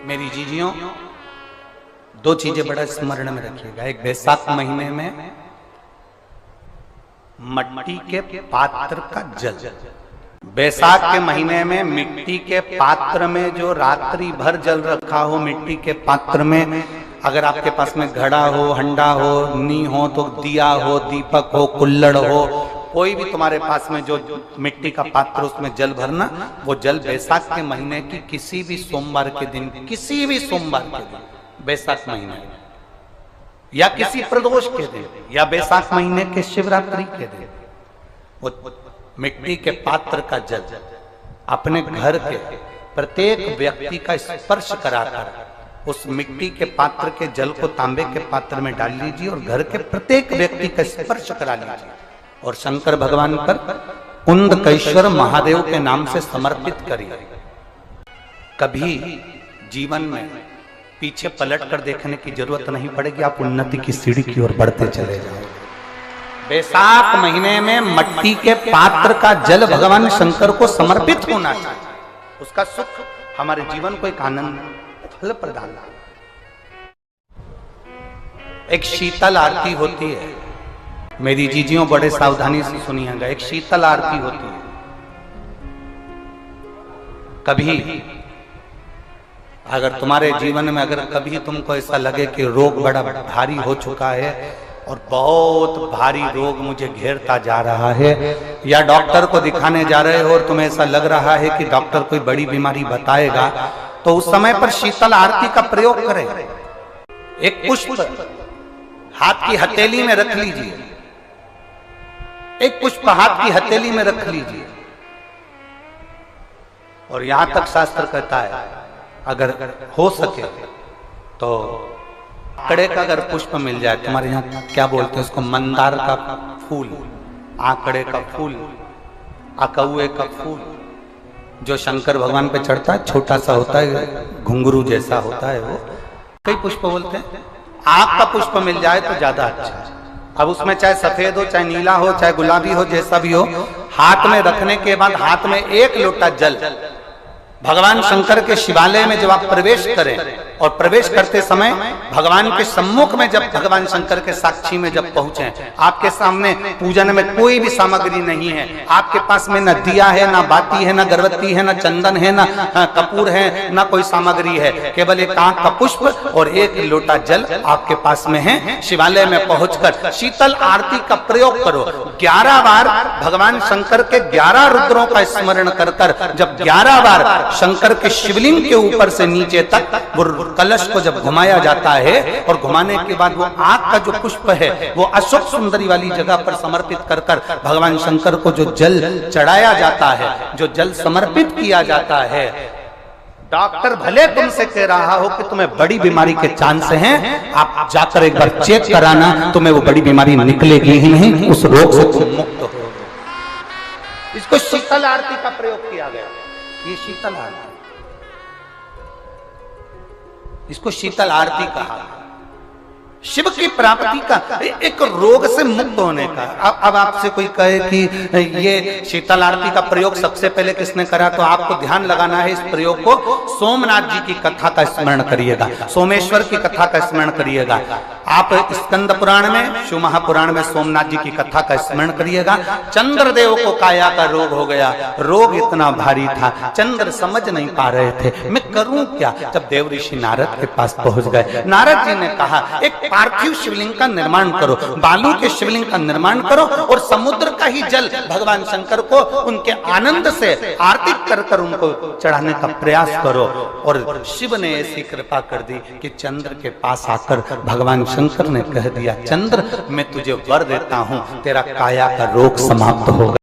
मेरी जीजियों, दो चीजें बड़ा स्मरण में रखिएगा। एक, बैसाख महीने में मट्टी के पात्र का जल, बैसाख के महीने में मिट्टी के पात्र में जो रात्रि भर जल रखा हो, मिट्टी के पात्र में, अगर आपके पास में घड़ा हो, हंडा हो, नी हो, तो दिया हो, दीपक हो, कुल्लड़ हो, कोई भी तुम्हारे पास में जो मिट्टी का पात्र, उसमें जल भरना। वो जल बैसाख के महीने की किसी भी सोमवार के दिन, किसी भी सोमवार के दिन, बैसाख महीने या किसी प्रदोष के दिन, या बैसाख महीने के शिवरात्रि के दिन, वो मिट्टी के पात्र का जल अपने घर के प्रत्येक व्यक्ति का स्पर्श कराकर उस मिट्टी के पात्र के जल को तांबे के पात्र में डाल लीजिए और घर के प्रत्येक व्यक्ति का स्पर्श करा लीजिए और शंकर भगवान पर कुंदकेश्वर महादेव के नाम से समर्पित करिए। कभी जीवन में पीछे पलट कर देखने की जरूरत नहीं पड़ेगी, आप उन्नति की सीढ़ी की ओर बढ़ते चले जाओगे। बैसाख महीने में मट्टी के पात्र का जल भगवान शंकर को समर्पित होना चाहिए। उसका सुख हमारे जीवन को एक आनंद फल प्रदान। एक शीतल आरती होती है, मेरी जीजियों बड़े सावधानी से सुनिएगा। एक शीतल आरती होती है। कभी अगर तुम्हारे जीवन में अगर कभी तुमको ऐसा लगे कि रोग बड़ा भारी हो चुका है और बहुत भारी रोग मुझे घेरता जा रहा है, या डॉक्टर को दिखाने जा रहे हो और तुम्हें ऐसा लग रहा है कि डॉक्टर कोई बड़ी बीमारी बताएगा, तो उस समय पर शीतल आरती का प्रयोग करें। एक पुष्प हाथ की हथेली में रख लीजिए, एक पुष्प हाथ की हथेली में रख लीजिए, और यहां तक शास्त्र कहता है अगर हो सके तो आंकड़े का अगर पुष्प मिल जाए, तुम्हारे यहाँ क्या बोलते हैं उसको, मंदार का फूल, आंकड़े का फूल, अकौए का फूल, जो शंकर भगवान पे चढ़ता है, छोटा सा होता है, घुंघरू जैसा होता है, वो कई पुष्प बोलते हैं। आग का पुष्प मिल जाए तो ज्यादा अच्छा है। अब उसमें चाहे सफेद हो, चाहे नीला हो, चाहे गुलाबी हो, जैसा भी हो, हाथ में रखने के बाद हाथ में एक लोटा जल भगवान शंकर के शिवालय में जब आप प्रवेश करें, और प्रवेश करते समय भगवान के सम्मुख में जब भगवान शंकर के साक्षी में जब पहुंचे, आपके सामने पूजन में कोई भी सामग्री नहीं है, आपके पास में न दिया है, न बाती है, न गर्भवती है, न चंदन है, न कपूर है, न कोई सामग्री है, केवल एक आंख का पुष्प और एक लोटा जल आपके पास में है। शिवालय में पहुंचकर शीतल आरती का प्रयोग करो। 11 बार भगवान शंकर के 11 रुद्रों का स्मरण कर कर जब 11 बार शंकर के शिवलिंग के ऊपर से नीचे तक वो कलश को जब घुमाया जाता है, और घुमाने के बाद वो आग का जो पुष्प है वो अशोक सुंदरी वाली जगह पर समर्पित कर कर भगवान शंकर को जो जल चढ़ाया जाता है, जो जल समर्पित किया जाता है, डॉक्टर भले तुमसे कह रहा हो कि तुम्हें बड़ी बीमारी के चांस हैं, आप जाकर एक बार चेक कराना, तुम्हें वो बड़ी बीमारी निकलेगी ही नहीं, उस रोग से तुम मुक्त हो। इसको शीतल आरती का प्रयोग किया गया। ये शीतल आरती, इसको शीतल आरती कहा। शिव की प्राप्ति का, एक रोग से मुक्त होने का। अब आपसे कोई कहे कि ये शीतल आरती का प्रयोग सबसे पहले किसने करा, तो आपको ध्यान लगाना है इस प्रयोग को। सोमनाथ जी की कथा का स्मरण करिएगा, सोमेश्वर की कथा का स्मरण करिएगा। आप स्कंद पुराण में, शिव महापुराण में सोमनाथ जी की कथा का स्मरण करिएगा। चंद्रदेव को काया का रोग हो गया, रोग इतना भारी था, चंद्र समझ नहीं पा रहे थे मैं करूं क्या। जब देव ऋषि नारद के पास पहुंच गए, नारद जी ने कहा एक पार्थिव शिवलिंग का निर्माण करो, बालू के शिवलिंग का निर्माण करो, और समुद्र का ही जल भगवान शंकर को उनके आनंद से आरती कर कर उनको चढ़ाने का प्रयास करो। और शिव ने ऐसी कृपा कर दी कि चंद्र के पास आकर भगवान शंकर ने कह दिया, चंद्र मैं तुझे वर देता हूं, तेरा काया का रोग समाप्त होगा।